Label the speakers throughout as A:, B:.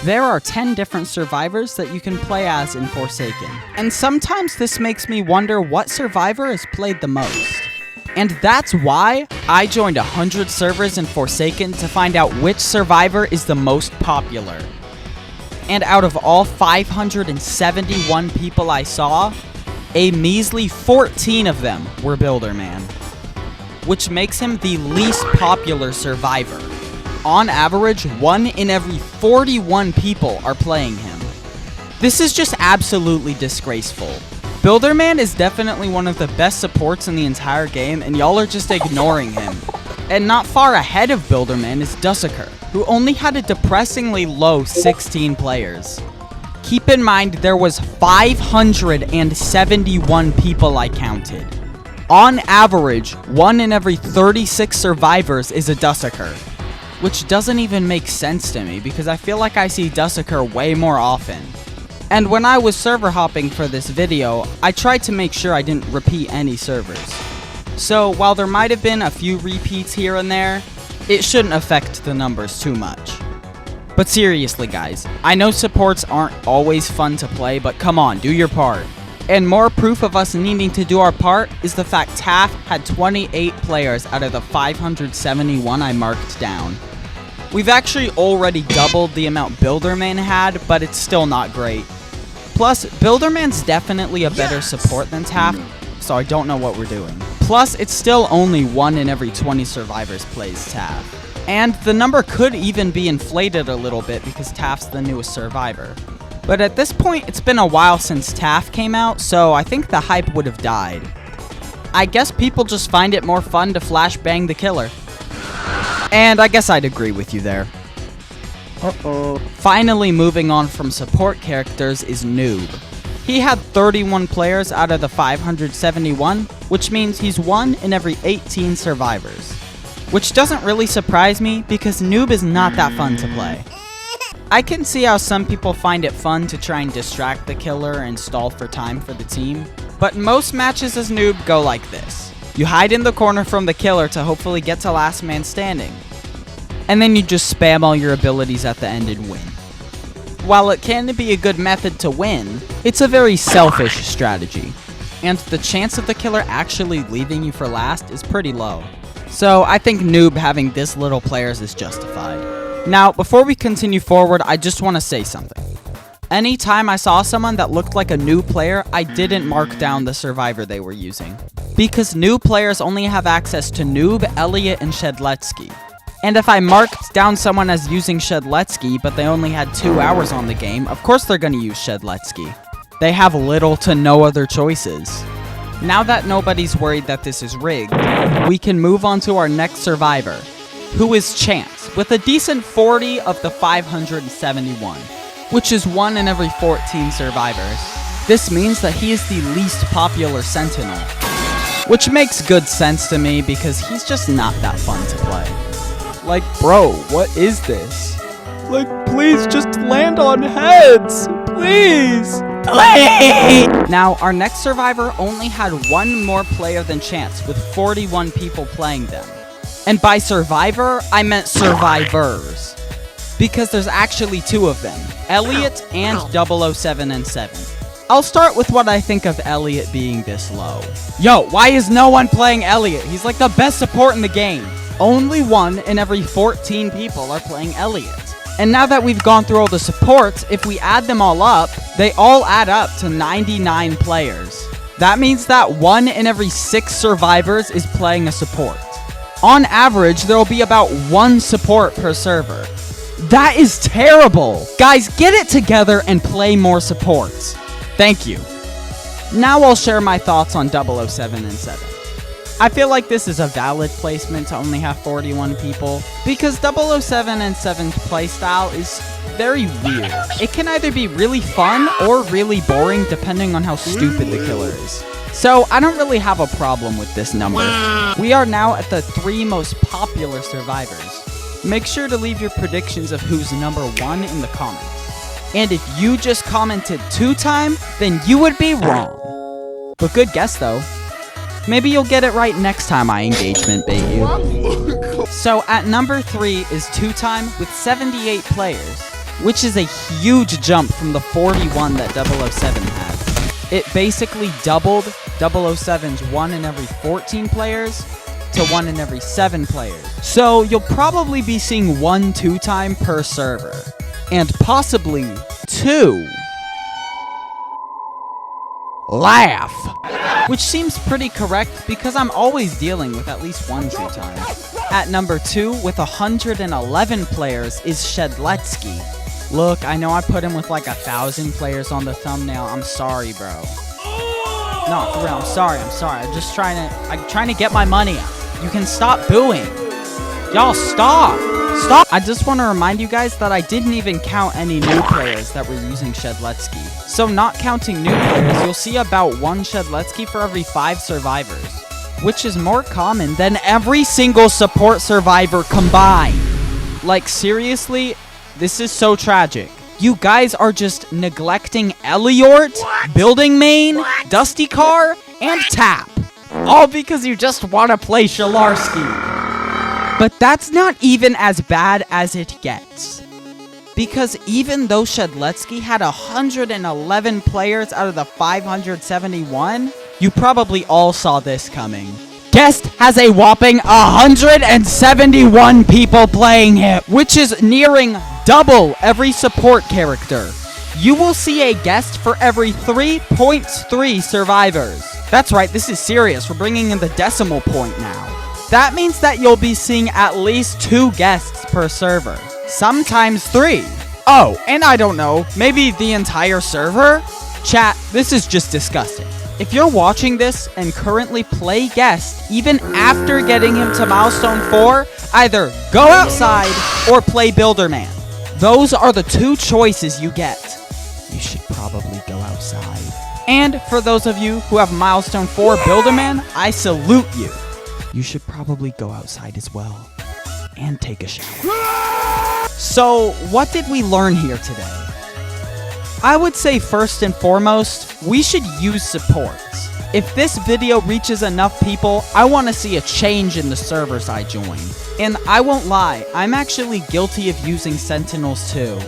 A: There are 10 different survivors that you can play as in Forsaken, and sometimes this makes me wonder what survivor has played the most. And that's why I joined 100 servers in Forsaken to find out which survivor is the most popular. And out of all 571 people I saw, a measly 14 of them were Builderman, which makes him the least popular survivor. On average, 1 in every 41 people are playing him. This is just absolutely disgraceful. Builderman is definitely one of the best supports in the entire game, and y'all are just ignoring him. And not far ahead of Builderman is Dussaker, who only had a depressingly low 16 players. Keep in mind there was 571 people I counted. On average, 1 in every 36 survivors is a Dussaker, which doesn't even make sense to me because I feel like I see Dussaker way more often. And when I was server hopping for this video, I tried to make sure I didn't repeat any servers. So while there might have been a few repeats here and there, it shouldn't affect the numbers too much. But seriously guys, I know supports aren't always fun to play, but come on, do your part. And more proof of us needing to do our part is the fact TAF had 28 players out of the 571 I marked down. We've actually already doubled the amount Builderman had, but it's still not great. Plus, Builderman's definitely a better support than TAF, so I don't know what we're doing. Plus, it's still only 1 in every 20 survivors plays TAF. And the number could even be inflated a little bit because TAF's the newest survivor. But at this point, it's been a while since TAF came out, so I think the hype would have died. I guess people just find it more fun to flashbang the killer. And I guess I'd agree with you there. Finally moving on from support characters is Noob. He had 31 players out of the 571, which means he's 1 in every 18 survivors. Which doesn't really surprise me because Noob is not that fun to play. I can see how some people find it fun to try and distract the killer and stall for time for the team, but most matches as Noob go like this. You hide in the corner from the killer to hopefully get to last man standing, and then you just spam all your abilities at the end and win. While it can be a good method to win, it's a very selfish strategy, and the chance of the killer actually leaving you for last is pretty low. So I think Noob having this little players is justified. Now, before we continue forward, I just want to say something. Anytime I saw someone that looked like a new player, I didn't mark down the survivor they were using. Because new players only have access to Noob, Elliot, and Shedletsky. And if I marked down someone as using Shedletsky, but they only had 2 hours on the game, of course they're going to use Shedletsky. They have little to no other choices. Now that nobody's worried that this is rigged, we can move on to our next survivor, who is Chance, with a decent 40 of the 571, which is 1 in every 14 survivors. This means that he is the least popular Sentinel, which makes good sense to me because he's just not that fun to play. Like, bro, what is this? Like, please just land on heads, please! Now, our next survivor only had 1 more player than Chance, with 41 people playing them. And by survivor, I meant survivors. Because there's actually 2 of them, Elliot and 007 and 7. I'll start with what I think of Elliot being this low. Yo, why is no one playing Elliot? He's like the best support in the game. Only 1 in every 14 people are playing Elliot. And now that we've gone through all the supports, if we add them all up, they all add up to 99 players. That means that 1 in every 6 survivors is playing a support. On average, there will be about 1 support per server. That is terrible! Guys, get it together and play more supports. Thank you. Now I'll share my thoughts on 007 and 7. I feel like this is a valid placement to only have 41 people, because 007 and 7's playstyle is very weird. It can either be really fun or really boring depending on how stupid the killer is. So I don't really have a problem with this number. We are now at the 3 most popular survivors. Make sure to leave your predictions of who's number 1 in the comments. And if you just commented 2 times, then you would be wrong. But good guess though. Maybe you'll get it right next time I engagement bait you. So at number 3 is 2time with 78 players. which is a huge jump from the 41 that 007 had. It basically doubled 007's 1 in every 14 players to 1 in every 7 players. So you'll probably be seeing 1 2-time per server, and possibly 2. Laugh! Which seems pretty correct because I'm always dealing with at least 1 2-time. At number 2 with 111 players is Shedletsky. Look, I know I put him with like 1,000 players on the thumbnail. I'm sorry, bro. No, for real, I'm sorry. I'm just trying to get my money out. You can stop booing. Y'all, stop. Stop. I just want to remind you guys that I didn't even count any new players that were using Shedletsky. So not counting new players, you'll see about 1 Shedletsky for every 5 survivors, which is more common than every single support survivor combined. Like, seriously, this is so tragic. You guys are just neglecting Eliort, Building Main, Dusty Car, and Tap. All because you just want to play Shalarski. But that's not even as bad as it gets. Because even though Shedletsky had 111 players out of the 571, you probably all saw this coming. Guest has a whopping 171 people playing him, which is nearing double every support character. You will see a guest for every 3.3 survivors. That's right, this is serious. We're bringing in the decimal point now. That means that you'll be seeing at least 2 guests per server. Sometimes 3. Oh, and I don't know, maybe the entire server? Chat, this is just disgusting. If you're watching this and currently play guest, even after getting him to milestone 4, either go outside or play Builderman. Those are the 2 choices you get. You should probably go outside. And for those of you who have milestone 4 Builderman, I salute you. You should probably go outside as well. And take a shower. So, what did we learn here today? I would say first and foremost, we should use supports. If this video reaches enough people, I want to see a change in the servers I join. And I won't lie, I'm actually guilty of using Sentinels too.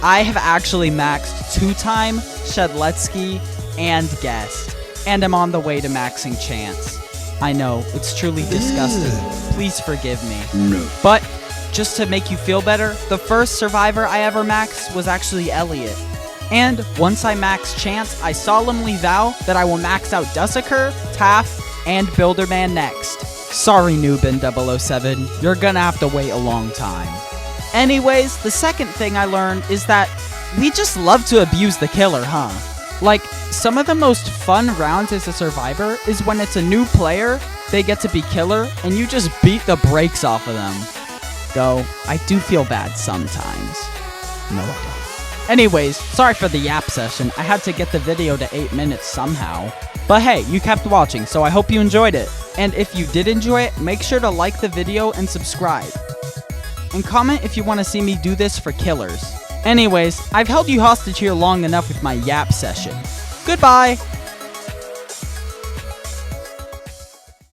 A: I have actually maxed 2-time, Shedletsky, and Guest. And I'm on the way to maxing Chance. I know, it's truly disgusting. Please forgive me. No. But, just to make you feel better, the first survivor I ever maxed was actually Elliot. And once I max Chance, I solemnly vow that I will max out Dussaker, Taff, and Builderman next. Sorry, Noobin 007, you're gonna have to wait a long time. Anyways, the second thing I learned is that we just love to abuse the killer, huh? Like, some of the most fun rounds as a survivor is when it's a new player, they get to be killer, and you just beat the brakes off of them. Though, I do feel bad sometimes. No, I don't. Anyways, sorry for the yap session. I had to get the video to 8 minutes somehow. But hey, you kept watching, so I hope you enjoyed it. And if you did enjoy it, make sure to like the video and subscribe. And comment if you want to see me do this for killers. Anyways, I've held you hostage here long enough with my yap session. Goodbye!